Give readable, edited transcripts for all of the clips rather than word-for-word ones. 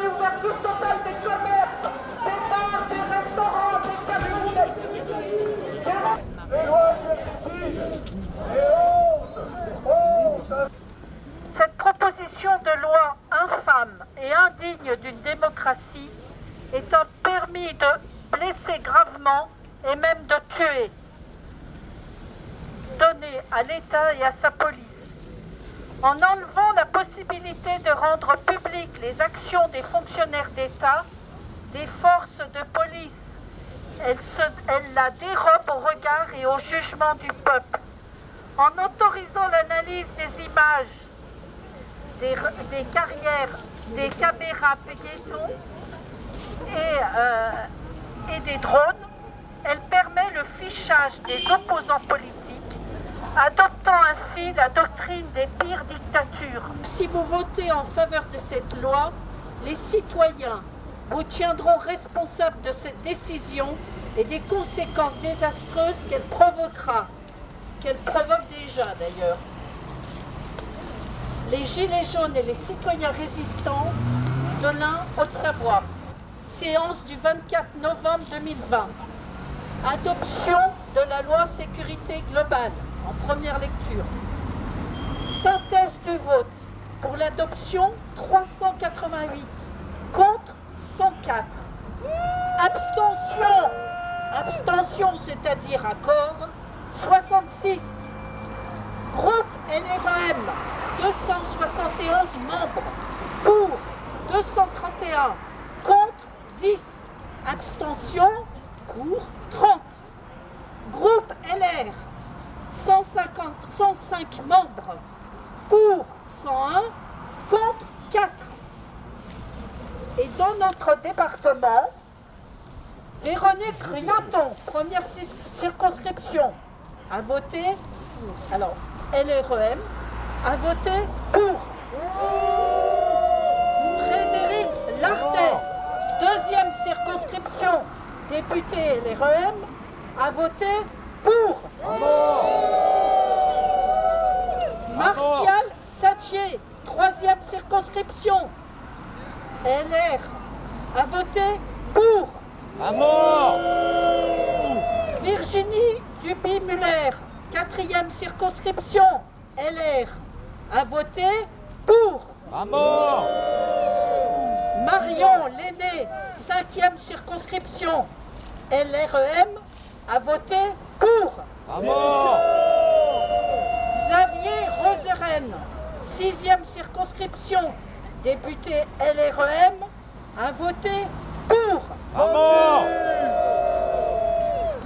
ouverture totale des commerces, des bars, des restaurants, des cafés. Cette proposition de loi infâme et indigne d'une démocratie est un permis de blesser gravement et même de tuer, donné à l'État et à sa police. En enlevant la possibilité de rendre publiques les actions des fonctionnaires d'État, des forces de police, elle la dérobe au regard et au jugement du peuple. En autorisant l'analyse des images, des carrières, des caméras piétons et des drones, elle permet le fichage des opposants politiques, adoptant ainsi la doctrine des pires dictatures. Si vous votez en faveur de cette loi, les citoyens vous tiendront responsable de cette décision et des conséquences désastreuses qu'elle provoquera, qu'elle provoque déjà d'ailleurs. Les Gilets jaunes et les citoyens résistants de l'Ain, Haute-Savoie. Séance du 24 novembre 2020. Adoption de la loi sécurité globale en première lecture. Synthèse du vote. Pour l'adoption, 388. Contre, 104. Abstention. Abstention, c'est-à-dire accord, 66. Groupe LREM, 271 membres. Pour, 231. Contre, 10. Abstention, pour, 30. Groupe LR, 105 membres. Pour, 101. Contre, 4. Et dans notre département, Véronique Rioton, première circonscription, a voté, alors LREM, a voté pour. Frédéric Lartet, deuxième circonscription, député LREM, a voté pour. Martial Sattier, troisième circonscription, LR, a voté pour. À mort! Virginie Duby-Muller, quatrième circonscription, LR, a voté pour. À mort! Marion Lenné, cinquième circonscription, LREM, a voté pour. À mort! Xavier Roseren, sixième circonscription, député LREM, a voté pour. À mort!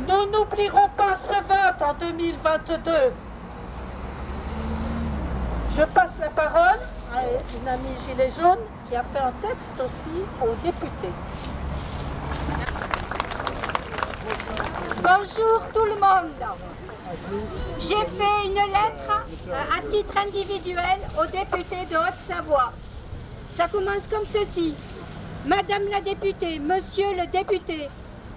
Nous n'oublierons pas ce vote en 2022. Je passe la parole à une amie Gilet jaune qui a fait un texte aussi aux députés. Bonjour tout le monde. J'ai fait une lettre à titre individuel aux députés de Haute-Savoie. Ça commence comme ceci. Madame la députée, monsieur le député,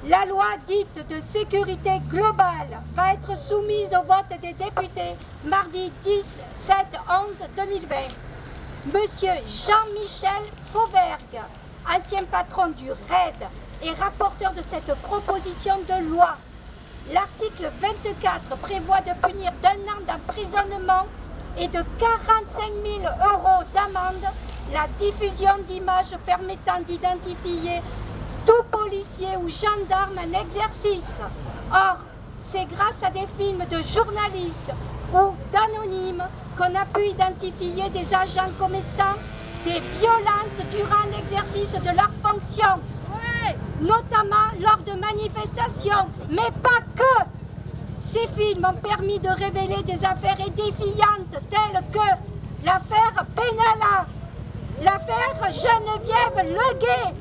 la loi dite de sécurité globale va être soumise au vote des députés mardi 10/7/11/2020. Monsieur Jean-Michel Fauvergue, ancien patron du RAID et rapporteur de cette proposition de loi. L'article 24 prévoit de punir d'1 an d'emprisonnement et de 45 000 € d'amende la diffusion d'images permettant d'identifier tout policier ou gendarme en exercice. Or, c'est grâce à des films de journalistes ou d'anonymes qu'on a pu identifier des agents commettant des violences durant l'exercice de leurs fonctions, notamment lors de manifestations, mais pas que. Ces films ont permis de révéler des affaires édifiantes telles que l'affaire Benalla, l'affaire Geneviève Leguet.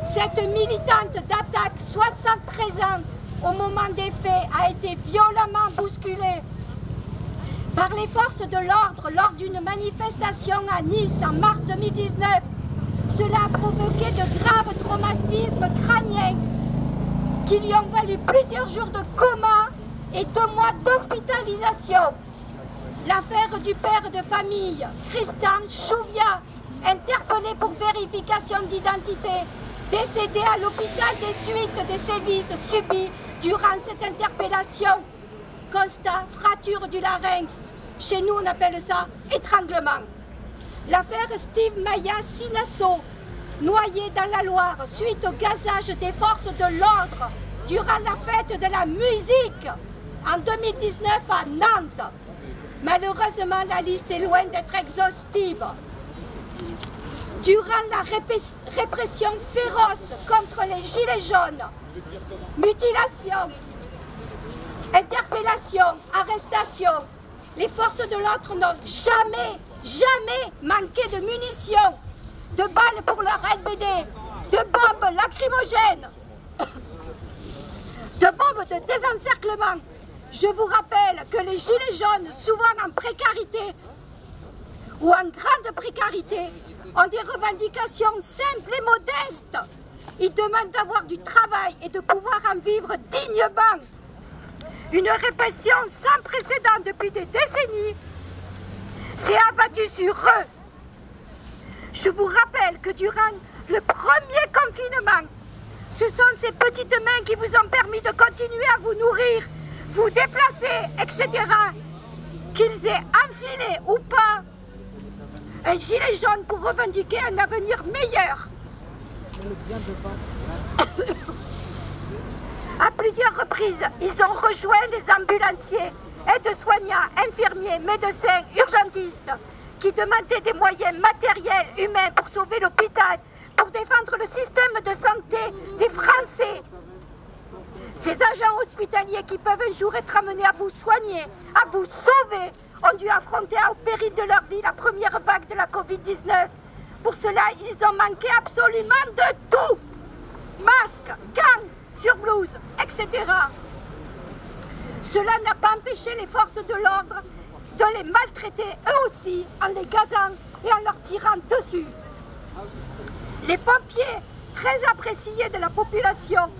Cette militante d'attaque, 73 ans, au moment des faits, a été violemment bousculée par les forces de l'ordre lors d'une manifestation à Nice en mars 2019. Cela a provoqué de graves traumatismes crâniens qui lui ont valu plusieurs jours de coma et 2 mois d'hospitalisation. L'affaire du père de famille, Tristan Chouvia, interpellé pour vérification d'identité, décédé à l'hôpital des suites des sévices subis durant cette interpellation. Constat, fracture du larynx. Chez nous, on appelle ça étranglement. L'affaire Steve Maya Sinasso, noyé dans la Loire suite au gazage des forces de l'ordre durant la fête de la musique en 2019 à Nantes. Malheureusement, la liste est loin d'être exhaustive. Durant la répression féroce contre les gilets jaunes, mutilation, interpellation, arrestation, les forces de l'ordre n'ont jamais manqué de munitions, de balles pour leur LBD, de bombes lacrymogènes, de bombes de désencerclement. Je vous rappelle que les gilets jaunes, souvent en précarité ou en grande précarité, ont des revendications simples et modestes. Ils demandent d'avoir du travail et de pouvoir en vivre dignement. Une répression sans précédent depuis des décennies s'est abattue sur eux. Je vous rappelle que durant le premier confinement, ce sont ces petites mains qui vous ont permis de continuer à vous nourrir, vous déplacer, etc. Qu'ils aient enfilé ou pas un gilet jaune pour revendiquer un avenir meilleur. À plusieurs reprises, ils ont rejoint les ambulanciers, aides-soignants, infirmiers, médecins, urgentistes, qui demandaient des moyens matériels, humains pour sauver l'hôpital, pour défendre le système de santé des Français. Ces agents hospitaliers qui peuvent un jour être amenés à vous soigner, à vous sauver, ont dû affronter au péril de leur vie la première vague de la Covid-19. Pour cela, ils ont manqué absolument de tout. Masques, gants, surblouses, etc. Cela n'a pas empêché les forces de l'ordre de les maltraiter eux aussi en les gazant et en leur tirant dessus. Les pompiers, très appréciés de la population,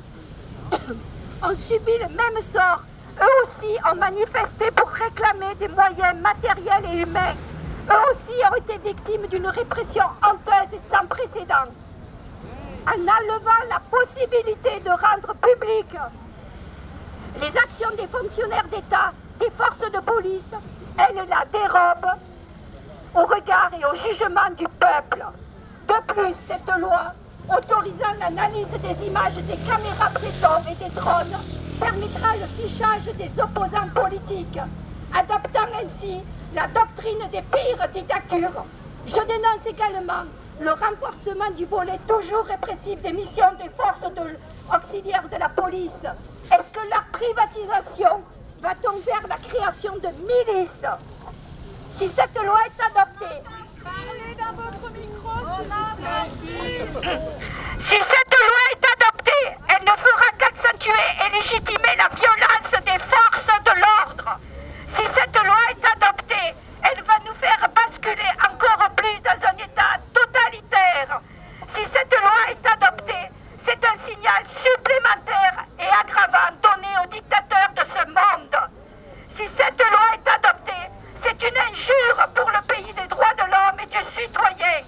ont subi le même sort. Eux aussi ont manifesté pour réclamer des moyens matériels et humains. Eux aussi ont été victimes d'une répression honteuse et sans précédent. En enlevant la possibilité de rendre publiques les actions des fonctionnaires d'État, des forces de police, elle la dérobe au regard et au jugement du peuple. De plus, cette loi autorisant l'analyse des images des caméras piétons et des drones permettra le fichage des opposants politiques, adaptant ainsi la doctrine des pires dictatures. Je dénonce également le renforcement du volet toujours répressif des missions des forces auxiliaires de la police. Est-ce que la privatisation va-t-on vers la création de milices? Si cette loi est adoptée, parlez dans votre micro, si cette loi est adoptée, elle ne fera qu'accentuer et légitimer la violence des forces de l'ordre. Si cette loi est adoptée, elle va nous faire basculer encore plus dans un état totalitaire. Si cette loi est adoptée, c'est un signal supplémentaire et aggravant donné aux dictateurs de ce monde. Si cette loi est adoptée, c'est une injure pour le pays des droits de l'homme et du citoyen.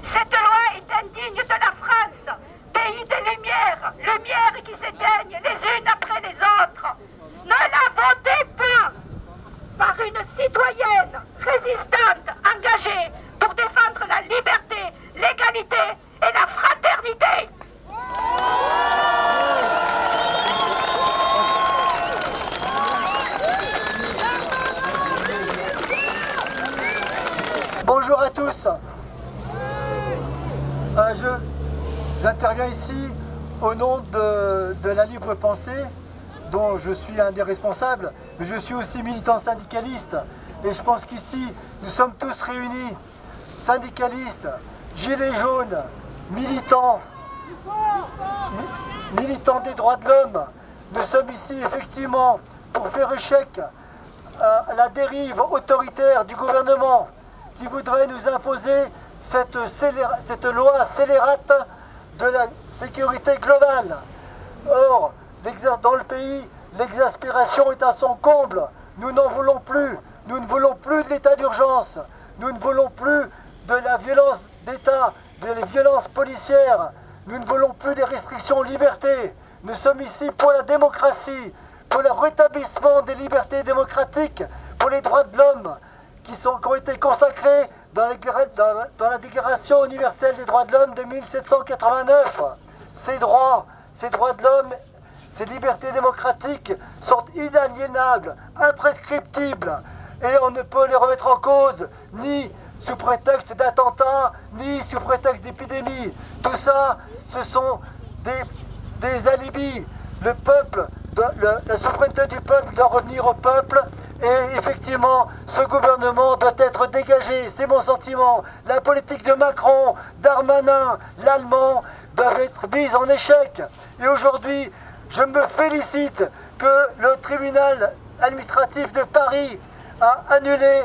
Cette loi est indigne de la France, pays des lumières, lumières qui s'éteignent les unes après les autres. Ne la votez pas! Par une citoyenne résistante, engagée pour défendre la liberté, l'égalité et la fraternité. Bonjour à tous. J'interviens ici au nom de la Libre Pensée, dont je suis un des responsables, mais je suis aussi militant syndicaliste. Et je pense qu'ici, nous sommes tous réunis, syndicalistes, gilets jaunes, militants des droits de l'homme. Nous sommes ici effectivement pour faire échec à la dérive autoritaire du gouvernement qui voudrait nous imposer cette loi scélérate de la sécurité globale. Or, dans le pays, l'exaspération est à son comble. Nous n'en voulons plus. Nous ne voulons plus de l'état d'urgence. Nous ne voulons plus de la violence d'État, des violences policières. Nous ne voulons plus des restrictions aux libertés. Nous sommes ici pour la démocratie, pour le rétablissement des libertés démocratiques, pour les droits de l'homme qui ont été consacrés dans la Déclaration universelle des droits de l'homme de 1789. Ces droits de l'homme, ces libertés démocratiques sont inaliénables, imprescriptibles, et on ne peut les remettre en cause ni sous prétexte d'attentats, ni sous prétexte d'épidémie. Tout ça, ce sont des alibis. Le peuple, la souveraineté du peuple doit revenir au peuple, et effectivement, ce gouvernement doit être dégagé, c'est mon sentiment. La politique de Macron, Darmanin, l'Allemand, doivent être mise en échec. Et aujourd'hui, je me félicite que le tribunal administratif de Paris a annulé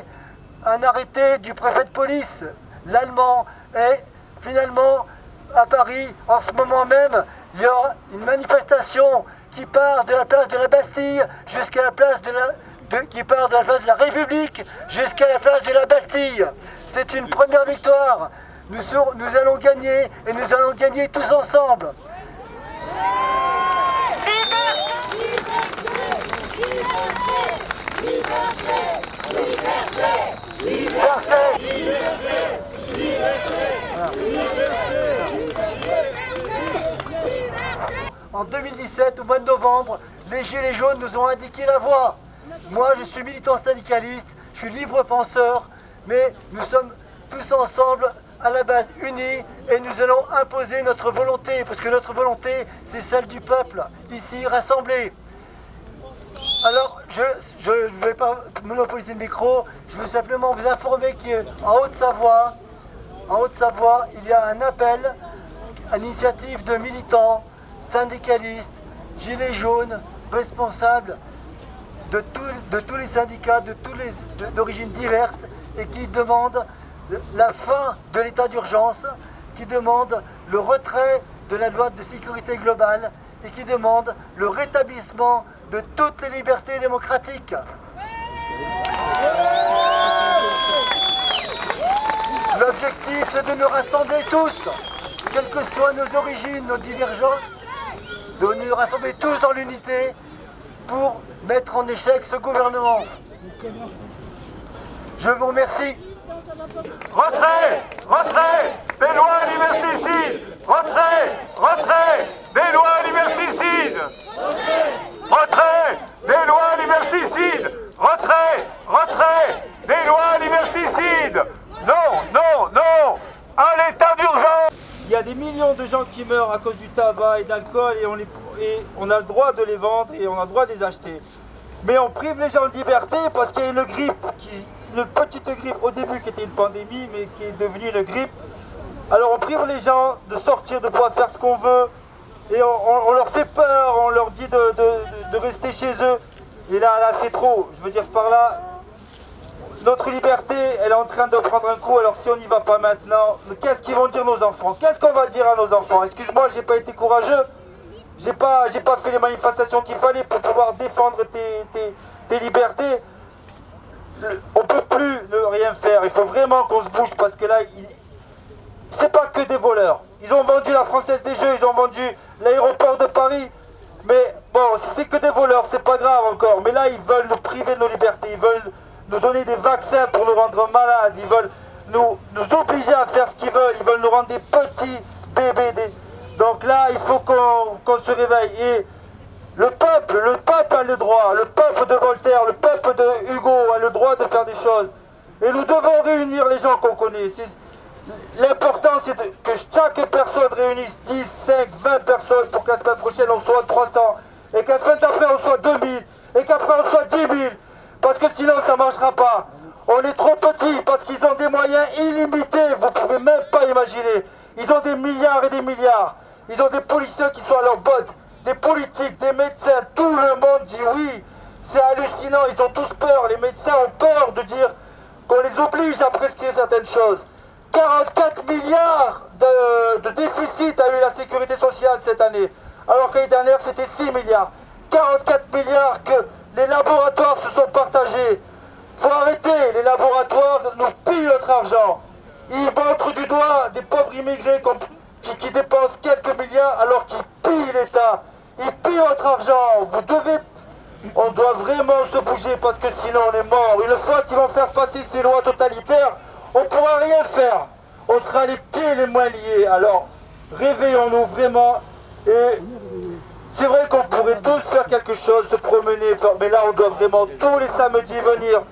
un arrêté du préfet de police, l'Allemand, et finalement, à Paris, en ce moment même, il y aura une manifestation qui part de la place de la Bastille jusqu'à la place qui part de la place de la République jusqu'à la place de la Bastille. C'est une première victoire. Nous allons gagner, et nous allons gagner tous ensemble. En 2017, au mois de novembre, les Gilets jaunes nous ont indiqué la voie. Moi, je suis militant syndicaliste, je suis libre penseur, mais nous sommes tous ensemble à la base unis, et nous allons imposer notre volonté, parce que notre volonté, c'est celle du peuple, ici rassemblé. Alors, je ne vais pas monopoliser le micro, je veux simplement vous informer qu'en Haute-Savoie, il y a un appel à l'initiative de militants, syndicalistes, gilets jaunes, responsables de tous les syndicats, d'origines diverses, et qui demandent la fin de l'état d'urgence, qui demandent le retrait de la loi de sécurité globale, et qui demandent le rétablissement de toutes les libertés démocratiques. L'objectif, c'est de nous rassembler tous, quelles que soient nos origines, nos divergences, de nous rassembler tous dans l'unité pour mettre en échec ce gouvernement. Je vous remercie. Retrait! Retrait! Des lois liberticides! Retrait! Des lois liberticides! Retrait! Des lois liberticides! Retrait! Des lois liberticides! Non! À l'état d'urgence! Il y a des millions de gens qui meurent à cause du tabac et d'alcool, et on a le droit de les vendre et on a le droit de les acheter. Mais on prive les gens de liberté parce qu'il y a une grippe, une petite grippe au début qui était une pandémie, mais qui est devenue une grippe. Alors on prive les gens de sortir, de pouvoir faire ce qu'on veut, et on leur fait peur, on leur dit de rester chez eux. Et là c'est trop. Je veux dire par là, notre liberté, elle est en train de prendre un coup. Alors si on n'y va pas maintenant, qu'est-ce qu'ils vont dire nos enfants? Qu'est-ce qu'on va dire à nos enfants? Excuse-moi, j'ai pas été courageux. J'ai pas fait les manifestations qu'il fallait pour pouvoir défendre tes libertés. On peut plus ne rien faire. Il faut vraiment qu'on se bouge, parce que là, c'est pas que des voleurs. Ils ont vendu la Française des Jeux, ils ont vendu l'aéroport de Paris. Mais bon, si c'est que des voleurs, c'est pas grave encore. Mais là, ils veulent nous priver de nos libertés. Ils veulent nous donner des vaccins pour nous rendre malades. Ils veulent nous obliger à faire ce qu'ils veulent. Ils veulent nous rendre des petits bébés. Donc là, il faut qu'on se réveille. Et le peuple a le droit. Le peuple de Voltaire, le peuple de Hugo a le droit de faire des choses. Et nous devons réunir les gens qu'on connaît. L'important, c'est que chaque personne réunisse 10, 5, 20 personnes pour que la semaine prochaine, on soit 300. Et que la semaine d'après, on soit 2000. Et qu'après, on soit 10 000. Parce que sinon, ça ne marchera pas. On est trop petits parce qu'ils ont des moyens illimités. Vous ne pouvez même pas imaginer. Ils ont des milliards et des milliards. Ils ont des policiers qui sont à leur botte. Des politiques, des médecins. Tout le monde dit oui. C'est hallucinant. Ils ont tous peur. Les médecins ont peur de dire qu'on les oblige à prescrire certaines choses. 44 milliards de déficit a eu la sécurité sociale cette année. Alors que l'année dernière, c'était 6 milliards. 44 milliards que les laboratoires se sont partagés. Il faut arrêter, les laboratoires nous pillent notre argent. Ils montrent du doigt des pauvres immigrés qui dépensent quelques milliards alors qu'ils pillent l'État. Ils pillent votre argent. On doit vraiment se bouger parce que sinon on est mort. Une fois qu'ils vont faire passer ces lois totalitaires, on ne pourra rien faire. On sera les pieds les mains liés. Alors, réveillons-nous vraiment. Et c'est vrai qu'on pourrait tous faire quelque chose, se promener, mais là on doit vraiment tous les samedis venir,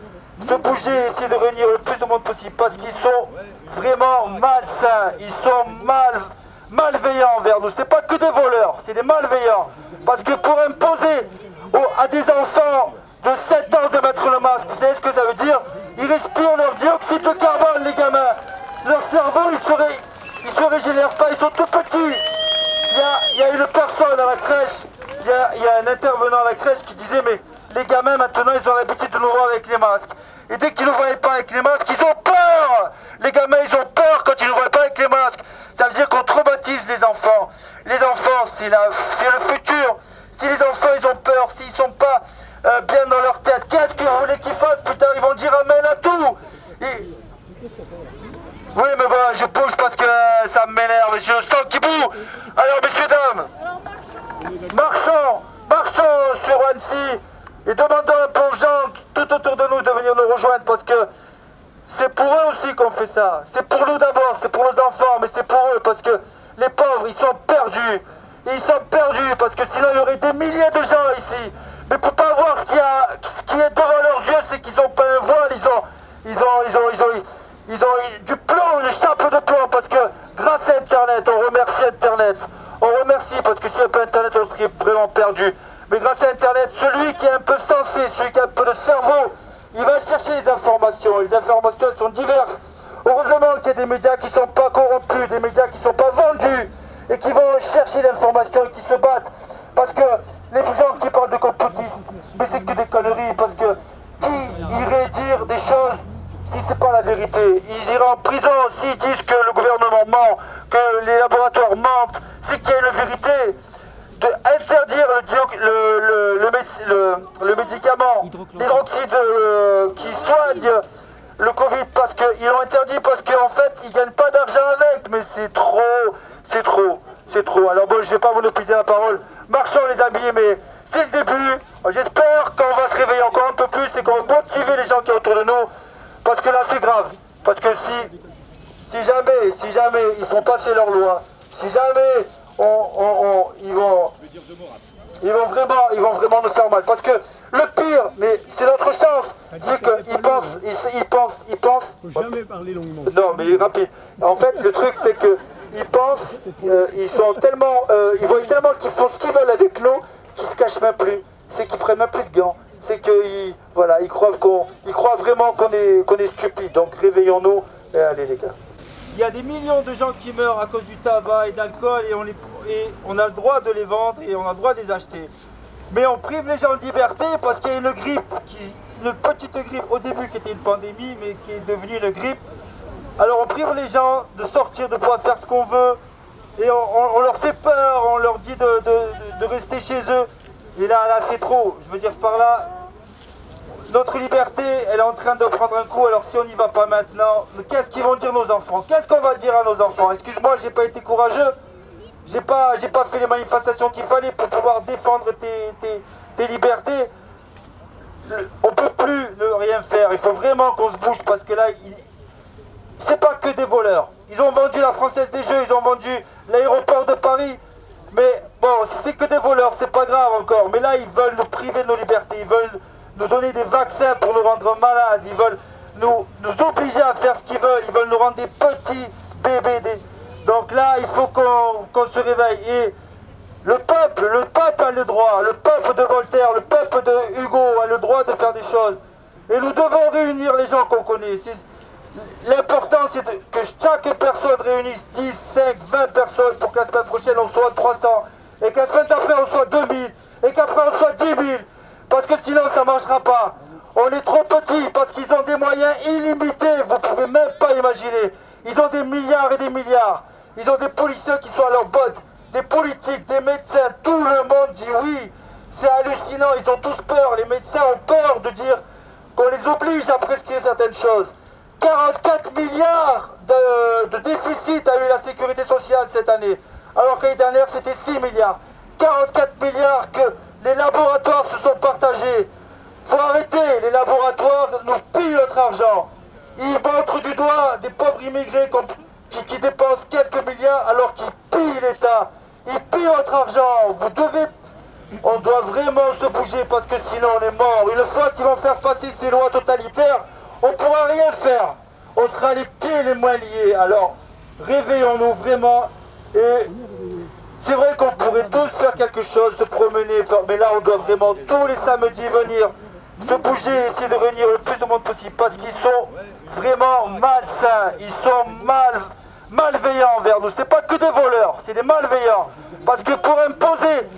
se bouger, essayer de réunir le plus de monde possible parce qu'ils sont vraiment malsains, ils sont malveillants envers nous. C'est pas que des voleurs, c'est des malveillants. Parce que pour imposer à des enfants de 7 ans de mettre le masque, vous savez ce que ça veut dire? Ils respirent leur dioxyde de carbone, les gamins. Leur cerveau, ils se régénèrent pas, ils sont tout petits. Il y a une personne à la crèche, il y a un intervenant à la crèche qui disait mais les gamins maintenant ils ont l'habitude de nous voir avec les masques. Et dès qu'ils ne nous voient pas avec les masques, ils ont peur. Les gamins ils ont peur quand ils ne nous voient pas avec les masques. Ça veut dire qu'on traumatise les enfants. Les enfants c'est le futur. Si les enfants ils ont peur, s'ils sont pas bien dans leur tête, qu'est-ce qu'ils voulaient qu'ils fassent? Putain, ils vont dire amen à tout. Oui, mais bon, je bouge parce que ça m'énerve, j'ai le sang qui boue. Alors, messieurs, dames, marchons sur Annecy et demandons un peu aux gens tout autour de nous de venir nous rejoindre parce que c'est pour eux aussi qu'on fait ça. C'est pour nous d'abord, c'est pour nos enfants, mais c'est pour eux parce que les pauvres, ils sont perdus. Ils sont perdus parce que sinon il y aurait des milliers de gens ici. Mais pour pas voir ce qui est devant leurs yeux, c'est qu'ils n'ont pas un voile, ils ont du plomb, une chape de plomb, parce que grâce à Internet, on remercie Internet. On remercie parce que s'il n'y avait pas Internet, on serait vraiment perdu. Mais grâce à Internet, celui qui est un peu sensé, celui qui a un peu de cerveau, il va chercher les informations. Les informations sont diverses. Heureusement qu'il y a des médias qui ne sont pas corrompus, des médias qui ne sont pas vendus et qui vont chercher l'information et qui se battent. Parce que les gens qui parlent de complotisme, mais c'est que des conneries, parce que qui irait dire des choses si c'est pas la vérité? Ils iront en prison s'ils disent que le gouvernement ment, que les laboratoires mentent, c'est qu'il y a une vérité. Interdire le médicament, l'hydroxyde qui soigne le Covid, parce qu'ils l'ont interdit parce qu'en fait ils gagnent pas d'argent avec, mais c'est trop. Alors bon, je vais pas vous épuiser la parole. Marchons les amis, mais c'est le début. J'espère qu'on va se réveiller encore un peu plus et qu'on va motiver les gens qui sont autour de nous. Parce que là c'est grave, parce que si jamais ils font passer leur loi, si jamais ils vont vraiment nous faire mal, parce que le pire, mais c'est notre chance, c'est qu'ils pensent. Faut jamais parler longuement. Non mais rapide. En fait le truc c'est que ils pensent, ils voient tellement qu'ils font ce qu'ils veulent avec nous, qu'ils se cachent même plus, c'est qu'ils prennent même plus de gants. C'est qu'ils croient vraiment qu'on est stupide. Donc réveillons-nous et allez les gars. Il y a des millions de gens qui meurent à cause du tabac et d'alcool et on a le droit de les vendre et on a le droit de les acheter. Mais on prive les gens de liberté parce qu'il y a une grippe, une petite grippe au début qui était une pandémie mais qui est devenue une grippe. Alors on prive les gens de sortir, de pouvoir faire ce qu'on veut et on leur fait peur, on leur dit de rester chez eux. Et là c'est trop, je veux dire par là, notre liberté, elle est en train de prendre un coup, alors si on n'y va pas maintenant, qu'est-ce qu'ils vont dire nos enfants? Qu'est-ce qu'on va dire à nos enfants? Excuse-moi, j'ai pas été courageux, j'ai pas fait les manifestations qu'il fallait pour pouvoir défendre tes libertés. On peut plus ne rien faire, il faut vraiment qu'on se bouge parce que là, c'est pas que des voleurs. Ils ont vendu la Française des Jeux, ils ont vendu l'aéroport de Paris. Mais bon, si c'est que des voleurs, c'est pas grave encore. Mais là, ils veulent nous priver de nos libertés. Ils veulent nous donner des vaccins pour nous rendre malades. Ils veulent nous obliger à faire ce qu'ils veulent. Ils veulent nous rendre des petits bébés. Donc là, il faut qu'on se réveille. Et le peuple a le droit. Le peuple de Voltaire, le peuple de Hugo a le droit de faire des choses. Et nous devons réunir les gens qu'on connaît. L'important, c'est que chaque personne réunisse 10, 5, 20 personnes pour que la semaine prochaine, on soit 300. Et que la semaine d'après, on soit 2000. Et qu'après, on soit 10 000. Parce que sinon, ça ne marchera pas. On est trop petits parce qu'ils ont des moyens illimités. Vous ne pouvez même pas imaginer. Ils ont des milliards et des milliards. Ils ont des policiers qui sont à leur botte. Des politiques, des médecins. Tout le monde dit oui. C'est hallucinant. Ils ont tous peur. Les médecins ont peur de dire qu'on les oblige à prescrire certaines choses. 44 milliards de déficit a eu la sécurité sociale cette année, alors que l'année dernière c'était 6 milliards. 44 milliards que les laboratoires se sont partagés. Faut arrêter, les laboratoires nous pillent notre argent. Ils montrent du doigt des pauvres immigrés qui dépensent quelques milliards alors qu'ils pillent l'État. Ils pillent notre argent. On doit vraiment se bouger parce que sinon on est mort. Une fois qu'ils vont faire passer ces lois totalitaires, on ne pourra rien faire. On sera les pieds les mains liés. Alors, réveillons-nous vraiment. Et c'est vrai qu'on pourrait tous faire quelque chose, se promener, mais là on doit vraiment tous les samedis venir, se bouger, essayer de réunir le plus de monde possible parce qu'ils sont vraiment malsains, ils sont malveillants envers nous. C'est pas que des voleurs, c'est des malveillants. Parce que pour imposer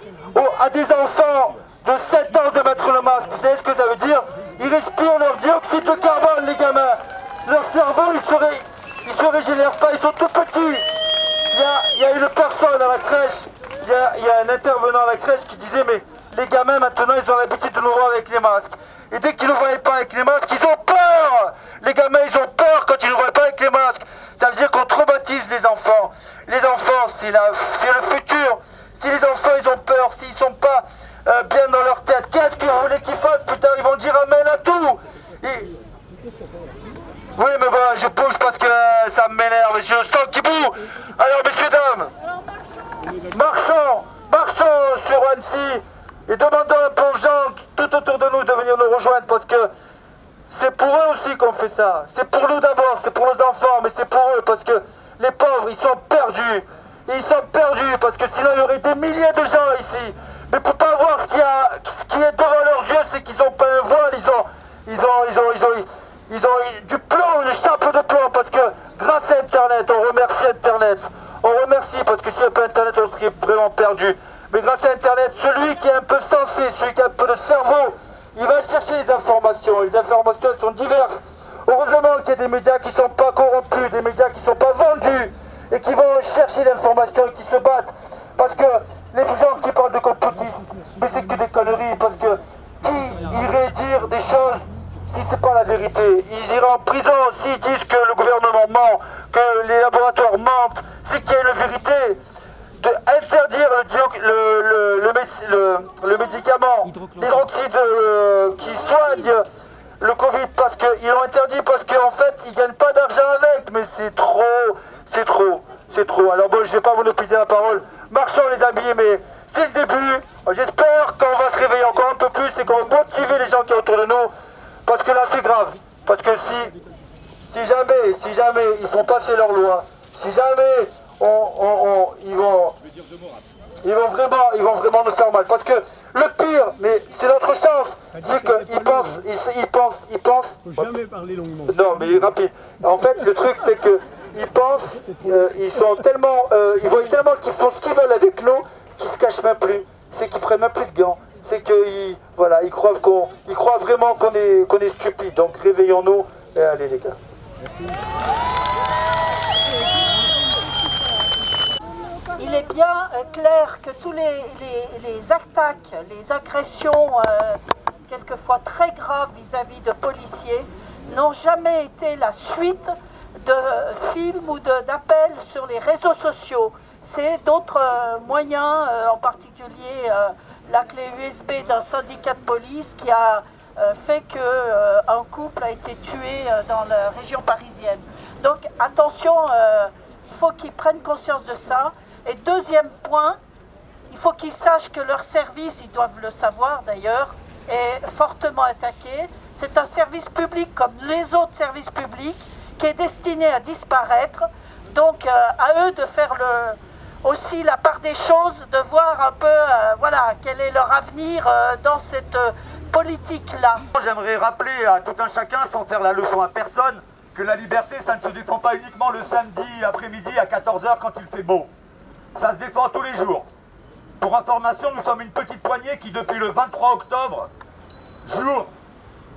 à des enfants de 7 ans de mettre le masque, vous savez ce que ça veut dire? Ils respirent leur dioxyde de carbone, les gamins. Leur cerveau, ils se régénèrent pas, ils sont tout petits. Il y a une personne à la crèche, il y a un intervenant à la crèche qui disait mais les gamins maintenant ils ont l'habitude de nous voir avec les masques. Et dès qu'ils ne nous voyaient pas avec les masques, ils ont peur. Les gamins ils ont peur quand ils ne nous voient pas avec les masques. Ça veut dire qu'on traumatise les enfants. Les enfants c'est le futur. Si les enfants ils ont peur, s'ils ne sont pas bien dans leur tête, qu'est-ce qu'ils voulaient qu'ils fassent? Putain, ils vont dire amen à tout. Oui, mais bon, je bouge parce que ça m'énerve, je sens qu'il boue. Alors, messieurs, dames, marchons sur Annecy et demandons un peu aux gens tout autour de nous de venir nous rejoindre parce que c'est pour eux aussi qu'on fait ça. C'est pour nous d'abord, c'est pour nos enfants, mais c'est pour eux parce que les pauvres, ils sont perdus. Ils sont perdus parce que sinon il y aurait des milliers de gens ici. Mais pour pas voir ce qui est devant leurs yeux, c'est qu'ils n'ont pas un voile, ils ont du plomb, une chape de plomb, parce que grâce à Internet, on remercie Internet. On remercie parce que s'il n'y avait pas Internet, on serait vraiment perdu. Mais grâce à Internet, celui qui est un peu sensé, celui qui a un peu de cerveau, il va chercher les informations. Les informations sont diverses. Heureusement qu'il y a des médias qui ne sont pas corrompus, des médias qui ne sont pas vendus et qui vont chercher l'information et qui se battent. Parce que les gens qui parlent de complotisme, mais c'est que des conneries, parce que qui irait dire des choses si c'est pas la vérité? Ils iront en prison s'ils disent que le gouvernement ment, que les laboratoires mentent, c'est qu'il y a une vérité. Interdire le médicament, l'hydroxyde qui soigne le Covid, parce qu'ils l'ont interdit parce qu'en fait ils gagnent pas d'argent avec, mais c'est trop. Alors bon, je vais pas vous épuiser la parole. Marchons les amis, mais c'est le début. J'espère qu'on va se réveiller encore un peu plus et qu'on va motiver les gens qui sont autour de nous. Parce que là c'est grave, parce que si jamais ils font passer leurs lois, si jamais ils vont vraiment nous faire mal, parce que le pire, mais c'est notre chance, c'est qu'ils pensent. Faut jamais parler longuement. Non mais rapide. En fait le truc c'est que ils pensent, ils voient tellement qu'ils font ce qu'ils veulent avec nous, qu'ils se cachent même plus, c'est qu'ils prennent même plus de gants. C'est qu'ils croient vraiment qu'on est stupide. Donc réveillons-nous et allez les gars. Il est bien clair que tous les attaques, les agressions, quelquefois très graves vis-à-vis de policiers, n'ont jamais été la suite de films ou d'appels sur les réseaux sociaux. C'est d'autres moyens, en particulier la clé USB d'un syndicat de police qui a fait qu'un couple a été tué dans la région parisienne. Donc attention, il faut qu'ils prennent conscience de ça. Et deuxième point, il faut qu'ils sachent que leur service, ils doivent le savoir d'ailleurs, est fortement attaqué. C'est un service public comme les autres services publics qui est destiné à disparaître. Donc à eux de faire aussi la part des choses, de voir un peu quel est leur avenir dans cette politique-là. J'aimerais rappeler à tout un chacun, sans faire la leçon à personne, que la liberté, ça ne se défend pas uniquement le samedi après-midi à 14 h quand il fait beau. Ça se défend tous les jours. Pour information, nous sommes une petite poignée qui, depuis le 23 octobre, jour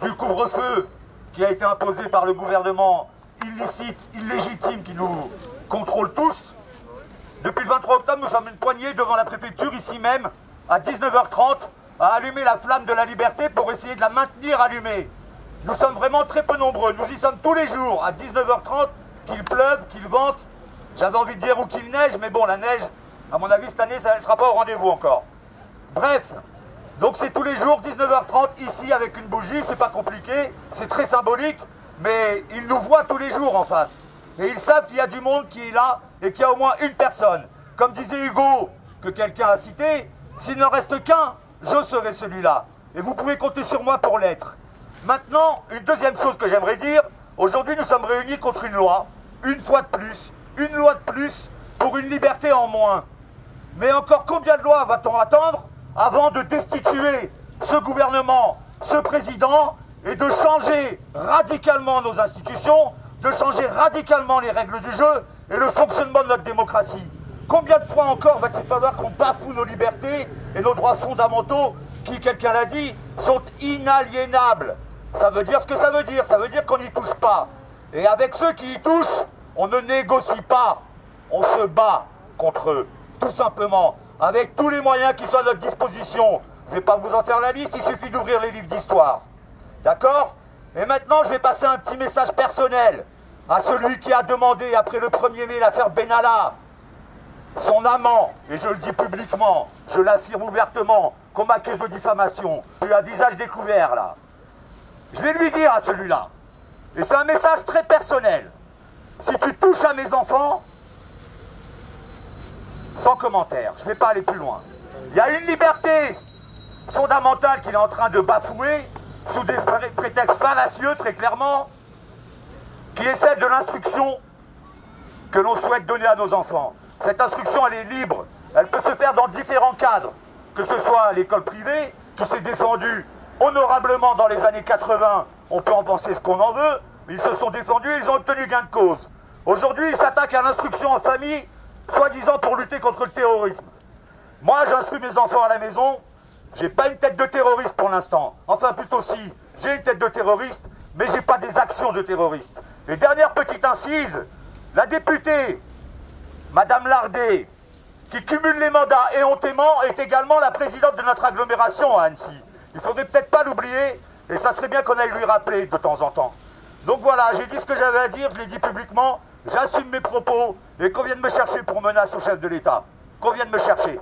du couvre-feu qui a été imposé par le gouvernement illicite, illégitime, qui nous contrôle tous, depuis le 23 octobre, nous sommes une poignée devant la préfecture, ici même, à 19 h 30, à allumer la flamme de la liberté pour essayer de la maintenir allumée. nous sommes vraiment très peu nombreux. Nous y sommes tous les jours, à 19h30, qu'il pleuve, qu'il vente. J'avais envie de dire ou qu'il neige, mais bon, la neige, à mon avis, cette année, ça ne sera pas au rendez-vous encore. Bref, donc c'est tous les jours, 19h30, ici, avec une bougie, c'est pas compliqué, c'est très symbolique, mais ils nous voient tous les jours en face. Et ils savent qu'il y a du monde qui est là, et qu'il y a au moins une personne. Comme disait Hugo, que quelqu'un a cité, s'il n'en reste qu'un, je serai celui-là. Et vous pouvez compter sur moi pour l'être. Maintenant, une deuxième chose que j'aimerais dire, aujourd'hui nous sommes réunis contre une loi, une fois de plus, une loi de plus pour une liberté en moins. Mais encore combien de lois va-t-on attendre avant de destituer ce gouvernement, ce président, et de changer radicalement nos institutions, de changer radicalement les règles du jeu et le fonctionnement de notre démocratie? Combien de fois encore va-t-il falloir qu'on bafoue nos libertés et nos droits fondamentaux qui, quelqu'un l'a dit, sont inaliénables? Ça veut dire ce que ça veut dire qu'on n'y touche pas. Et avec ceux qui y touchent, on ne négocie pas, on se bat contre eux, tout simplement, avec tous les moyens qui sont à notre disposition. Je ne vais pas vous en faire la liste, il suffit d'ouvrir les livres d'histoire. D'accord? Et maintenant, je vais passer un petit message personnel à celui qui a demandé, après le 1er mai, l'affaire Benalla, son amant, et je le dis publiquement, je l'affirme ouvertement, qu'on m'accuse de diffamation. J'ai un visage découvert, là. Je vais lui dire à celui-là, et c'est un message très personnel, si tu touches à mes enfants, sans commentaire, je ne vais pas aller plus loin. Il y a une liberté fondamentale qu'il est en train de bafouer, sous des prétextes fallacieux, très clairement, qui est celle de l'instruction que l'on souhaite donner à nos enfants. Cette instruction, elle est libre, elle peut se faire dans différents cadres, que ce soit l'école privée, qui s'est défendue honorablement dans les années 80, on peut en penser ce qu'on en veut, mais ils se sont défendus et ils ont obtenu gain de cause. Aujourd'hui, ils s'attaquent à l'instruction en famille, soi-disant pour lutter contre le terrorisme. Moi, j'instruis mes enfants à la maison, j'ai pas une tête de terroriste pour l'instant. Enfin, plutôt si, j'ai une tête de terroriste, mais j'ai pas des actions de terroriste. Et dernière petite incise, la députée, Madame Lardet, qui cumule les mandats éhontément, est également la présidente de notre agglomération à Annecy. Il faudrait peut-être pas l'oublier, et ça serait bien qu'on aille lui rappeler de temps en temps. Donc voilà, j'ai dit ce que j'avais à dire, je l'ai dit publiquement, j'assume mes propos, et qu'on vienne me chercher pour menace au chef de l'État. Qu'on vienne me chercher.